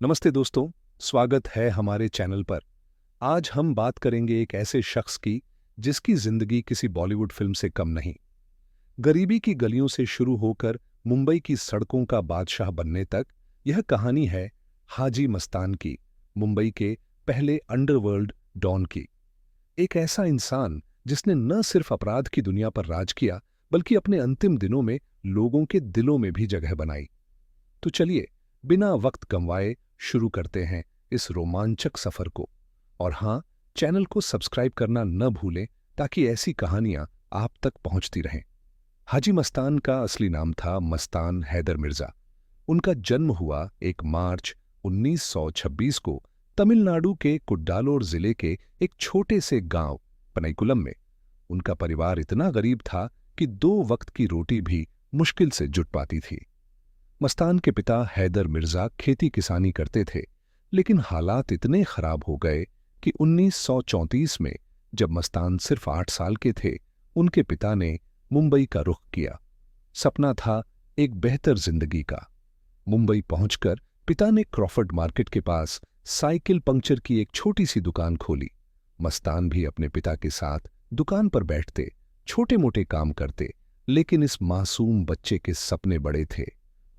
नमस्ते दोस्तों, स्वागत है हमारे चैनल पर। आज हम बात करेंगे एक ऐसे शख्स की जिसकी जिंदगी किसी बॉलीवुड फिल्म से कम नहीं। गरीबी की गलियों से शुरू होकर मुंबई की सड़कों का बादशाह बनने तक यह कहानी है हाजी मस्तान की, मुंबई के पहले अंडरवर्ल्ड डॉन की। एक ऐसा इंसान जिसने न सिर्फ अपराध की दुनिया पर राज किया, बल्कि अपने अंतिम दिनों में लोगों के दिलों में भी जगह बनाई। तो चलिए, बिना वक्त गंवाए शुरू करते हैं इस रोमांचक सफर को। और हाँ, चैनल को सब्सक्राइब करना न भूलें ताकि ऐसी कहानियां आप तक पहुंचती रहें। हाजी मस्तान का असली नाम था मस्तान हैदर मिर्जा। उनका जन्म हुआ 1 मार्च 1926 को तमिलनाडु के कुड्डालोर जिले के एक छोटे से गांव पनईकुलम में। उनका परिवार इतना गरीब था कि 2 वक्त की रोटी भी मुश्किल से जुट पाती थी। मस्तान के पिता हैदर मिर्जा खेती किसानी करते थे, लेकिन हालात इतने खराब हो गए कि 1934 में जब मस्तान सिर्फ 8 साल के थे, उनके पिता ने मुंबई का रुख किया। सपना था एक बेहतर जिंदगी का। मुंबई पहुंचकर पिता ने क्रॉफर्ड मार्केट के पास साइकिल पंक्चर की एक छोटी सी दुकान खोली। मस्तान भी अपने पिता के साथ दुकान पर बैठते, छोटे मोटे काम करते, लेकिन इस मासूम बच्चे के सपने बड़े थे।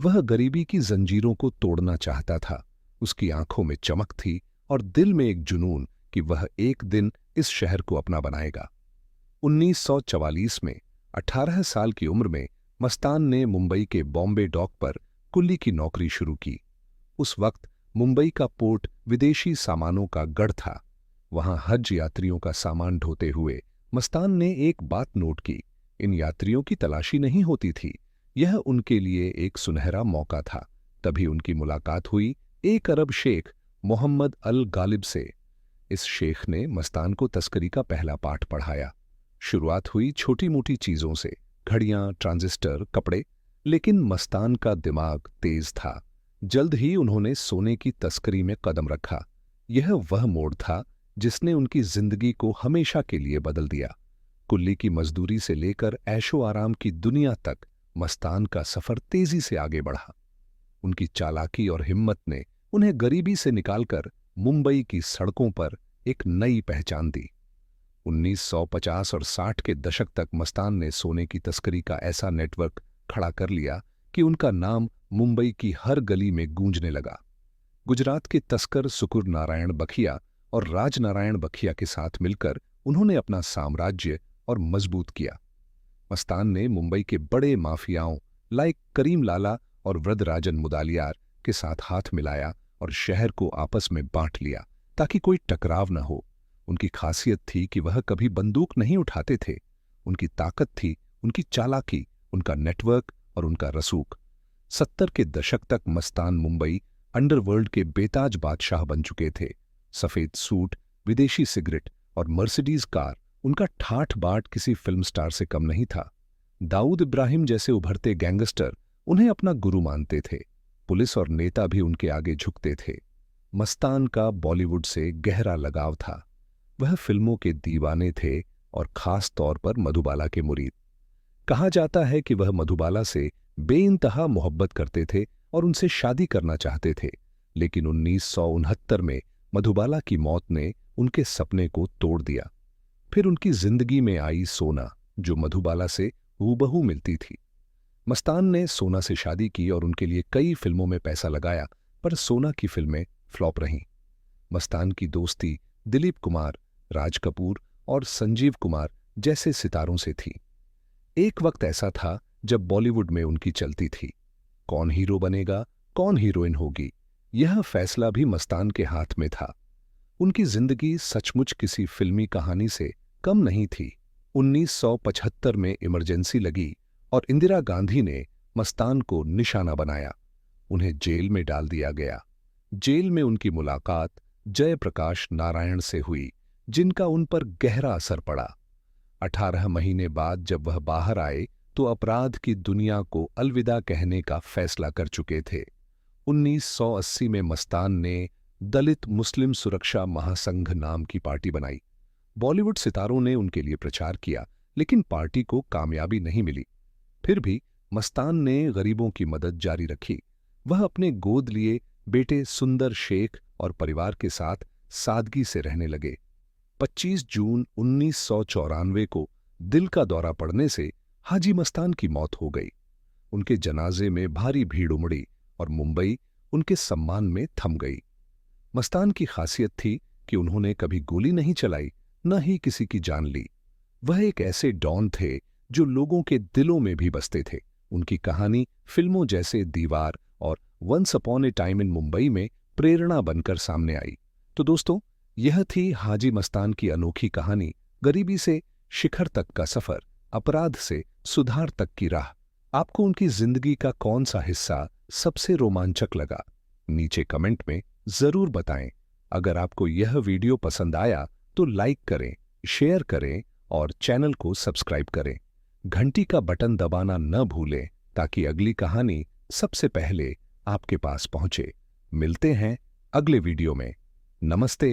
वह गरीबी की जंजीरों को तोड़ना चाहता था। उसकी आंखों में चमक थी और दिल में एक जुनून कि वह एक दिन इस शहर को अपना बनाएगा। 1944 में 18 साल की उम्र में मस्तान ने मुंबई के बॉम्बे डॉक पर कुल्ली की नौकरी शुरू की। उस वक्त मुंबई का पोर्ट विदेशी सामानों का गढ़ था। वहां हज यात्रियों का सामान ढोते हुए मस्तान ने एक बात नोट की। इन यात्रियों की तलाशी नहीं होती थी, यह उनके लिए एक सुनहरा मौका था। तभी उनकी मुलाकात हुई एक अरब शेख मोहम्मद अल गालिब से। इस शेख ने मस्तान को तस्करी का पहला पाठ पढ़ाया। शुरुआत हुई छोटी मोटी चीजों से, घड़ियां, ट्रांजिस्टर, कपड़े, लेकिन मस्तान का दिमाग तेज था। जल्द ही उन्होंने सोने की तस्करी में कदम रखा। यह वह मोड़ था जिसने उनकी जिंदगी को हमेशा के लिए बदल दिया। कुल्ली की मजदूरी से लेकर ऐशो आराम की दुनिया तक मस्तान का सफर तेजी से आगे बढ़ा। उनकी चालाकी और हिम्मत ने उन्हें गरीबी से निकालकर मुंबई की सड़कों पर एक नई पहचान दी। 1950 और 60 के दशक तक मस्तान ने सोने की तस्करी का ऐसा नेटवर्क खड़ा कर लिया कि उनका नाम मुंबई की हर गली में गूंजने लगा। गुजरात के तस्कर सुकुर नारायण बखिया और राज नारायण बखिया के साथ मिलकर उन्होंने अपना साम्राज्य और मजबूत किया। मस्तान ने मुंबई के बड़े माफियाओं लाइक करीम लाला और वृद्धराजन मुदालियार के साथ हाथ मिलाया और शहर को आपस में बांट लिया ताकि कोई टकराव न हो। उनकी खासियत थी कि वह कभी बंदूक नहीं उठाते थे। उनकी ताकत थी उनकी चालाकी, उनका नेटवर्क और उनका रसूख। 70 के दशक तक मस्तान मुंबई अंडरवर्ल्ड के बेताज बादशाह बन चुके थे। सफेद सूट, विदेशी सिगरेट और मर्सिडीज कार उनका ठाठ बाट किसी फिल्म स्टार से कम नहीं था। दाऊद इब्राहिम जैसे उभरते गैंगस्टर उन्हें अपना गुरु मानते थे। पुलिस और नेता भी उनके आगे झुकते थे। मस्तान का बॉलीवुड से गहरा लगाव था। वह फिल्मों के दीवाने थे और खास तौर पर मधुबाला के मुरीद। कहा जाता है कि वह मधुबाला से बेइंतहा मोहब्बत करते थे और उनसे शादी करना चाहते थे, लेकिन 1969 में मधुबाला की मौत ने उनके सपने को तोड़ दिया। फिर उनकी जिंदगी में आई सोना, जो मधुबाला से हूबहू मिलती थी। मस्तान ने सोना से शादी की और उनके लिए कई फिल्मों में पैसा लगाया, पर सोना की फिल्में फ्लॉप रहीं। मस्तान की दोस्ती दिलीप कुमार, राज कपूर और संजीव कुमार जैसे सितारों से थी। एक वक्त ऐसा था जब बॉलीवुड में उनकी चलती थी। कौन हीरो बनेगा, कौन हीरोइन होगी, यह फैसला भी मस्तान के हाथ में था। उनकी जिंदगी सचमुच किसी फिल्मी कहानी से कम नहीं थी। 1975 में इमरजेंसी लगी और इंदिरा गांधी ने मस्तान को निशाना बनाया। उन्हें जेल में डाल दिया गया। जेल में उनकी मुलाकात जयप्रकाश नारायण से हुई, जिनका उन पर गहरा असर पड़ा। 18 महीने बाद जब वह बाहर आए तो अपराध की दुनिया को अलविदा कहने का फैसला कर चुके थे। 1980 में मस्तान ने दलित मुस्लिम सुरक्षा महासंघ नाम की पार्टी बनाई। बॉलीवुड सितारों ने उनके लिए प्रचार किया, लेकिन पार्टी को कामयाबी नहीं मिली। फिर भी मस्तान ने गरीबों की मदद जारी रखी। वह अपने गोद लिए बेटे सुंदर शेख और परिवार के साथ सादगी से रहने लगे। 25 जून 1994 को दिल का दौरा पड़ने से हाजी मस्तान की मौत हो गई। उनके जनाजे में भारी भीड़ उमड़ी और मुंबई उनके सम्मान में थम गई। मस्तान की खासियत थी कि उन्होंने कभी गोली नहीं चलाई, न ही किसी की जान ली। वह एक ऐसे डॉन थे जो लोगों के दिलों में भी बसते थे। उनकी कहानी फिल्मों जैसे दीवार और once upon a time in Mumbai में प्रेरणा बनकर सामने आई। तो दोस्तों, यह थी हाजी मस्तान की अनोखी कहानी, गरीबी से शिखर तक का सफर, अपराध से सुधार तक की राह। आपको उनकी जिंदगी का कौन सा हिस्सा सबसे रोमांचक लगा? नीचे कमेंट में जरूर बताएं। अगर आपको यह वीडियो पसंद आया तो लाइक करें, शेयर करें और चैनल को सब्सक्राइब करें। घंटी का बटन दबाना न भूलें ताकि अगली कहानी सबसे पहले आपके पास पहुंचे। मिलते हैं अगले वीडियो में। नमस्ते।